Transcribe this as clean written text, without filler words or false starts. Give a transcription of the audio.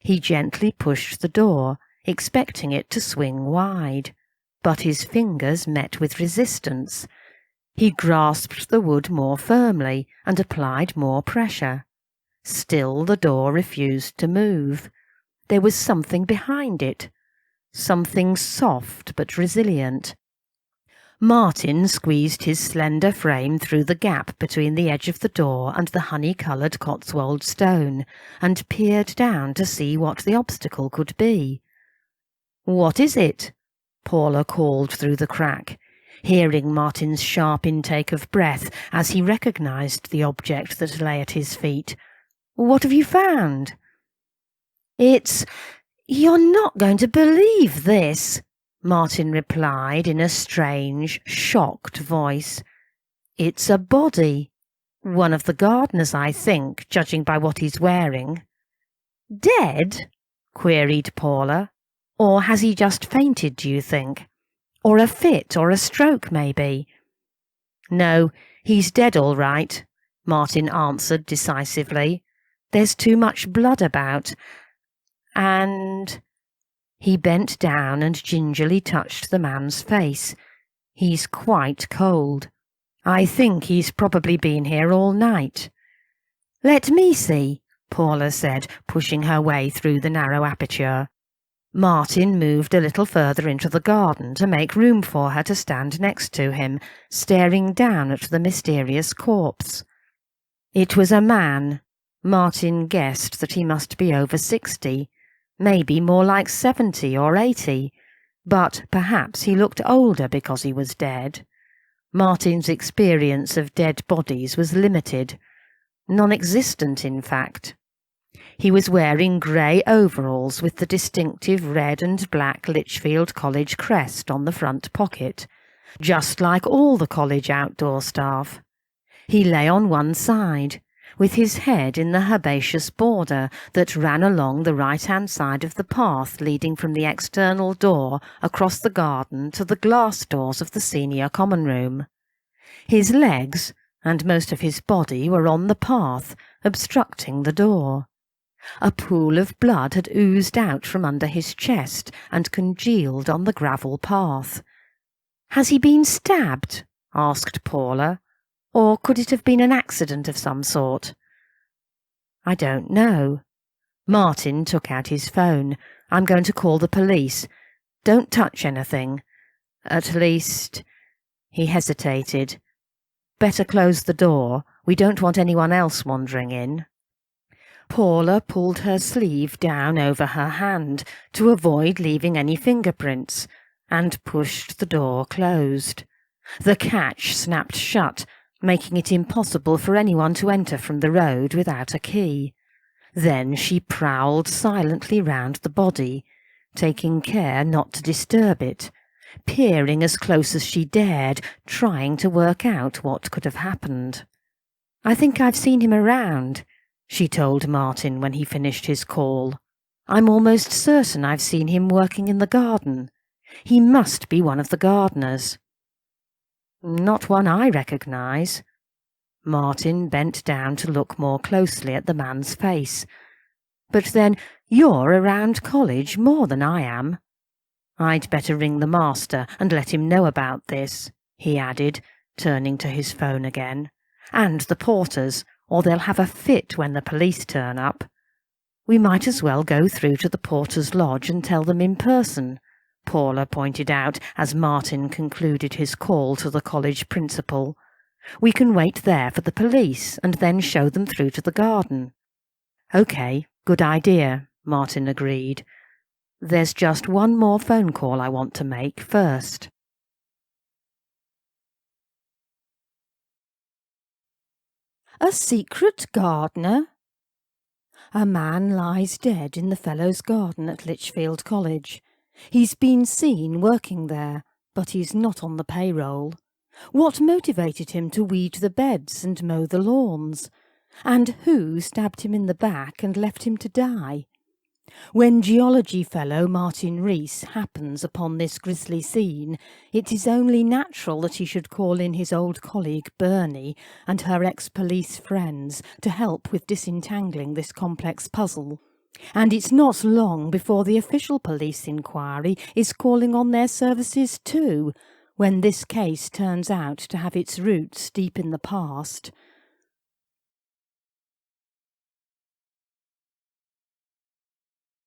He gently pushed the door, expecting it to swing wide, but his fingers met with resistance. He grasped the wood more firmly and applied more pressure. Still the door refused to move. There was something behind it, something soft but resilient. Martin squeezed his slender frame through the gap between the edge of the door and the honey-coloured Cotswold stone, and peered down to see what the obstacle could be. "What is it?" Paula called through the crack, hearing Martin's sharp intake of breath as he recognised the object that lay at his feet. "What have you found?" "You're not going to believe this," Martin replied in a strange, shocked voice. "It's a body. One of the gardeners, I think, judging by what he's wearing." "Dead?" queried Paula. "Or has he just fainted, do you think? Or a fit or a stroke, maybe?" "No, he's dead all right," Martin answered decisively. "There's too much blood about. And—" He bent down and gingerly touched the man's face. "He's quite cold. I think he's probably been here all night." "Let me see," Paula said, pushing her way through the narrow aperture. Martin moved a little further into the garden to make room for her to stand next to him, staring down at the mysterious corpse. It was a man. Martin guessed that he must be over 60, maybe more like 70 or 80, but perhaps he looked older because he was dead. Martin's experience of dead bodies was limited, non-existent in fact. He was wearing grey overalls with the distinctive red and black Lichfield College crest on the front pocket, just like all the college outdoor staff. He lay on one side, with his head in the herbaceous border that ran along the right-hand side of the path leading from the external door across the garden to the glass doors of the senior common room. His legs and most of his body were on the path, obstructing the door. A pool of blood had oozed out from under his chest and congealed on the gravel path. "Has he been stabbed?" asked Paula. "Or could it have been an accident of some sort?" "I don't know." Martin took out his phone. "I'm going to call the police. Don't touch anything. At least—" He hesitated. "Better close the door. We don't want anyone else wandering in." Paula pulled her sleeve down over her hand to avoid leaving any fingerprints, and pushed the door closed. The catch snapped shut, making it impossible for anyone to enter from the road without a key. Then she prowled silently round the body, taking care not to disturb it, peering as close as she dared, trying to work out what could have happened. "I think I've seen him around," she told Martin when he finished his call. "I'm almost certain I've seen him working in the garden. He must be one of the gardeners." "Not one I recognise." Martin bent down to look more closely at the man's face. "But then you're around college more than I am. I'd better ring the master and let him know about this," he added, turning to his phone again. "And the porters, or they'll have a fit when the police turn up. We might as well go through to the porter's lodge and tell them in person," Paula pointed out as Martin concluded his call to the college principal. "We can wait there for the police and then show them through to the garden." "Okay, good idea," Martin agreed. "There's just one more phone call I want to make first." A secret gardener? A man lies dead in the Fellows' Garden at Lichfield College. He's been seen working there, but he's not on the payroll. What motivated him to weed the beds and mow the lawns? And who stabbed him in the back and left him to die? When geology fellow Martin Rees happens upon this grisly scene, it is only natural that he should call in his old colleague Bernie and her ex-police friends to help with disentangling this complex puzzle. And it's not long before the official police inquiry is calling on their services too, when this case turns out to have its roots deep in the past.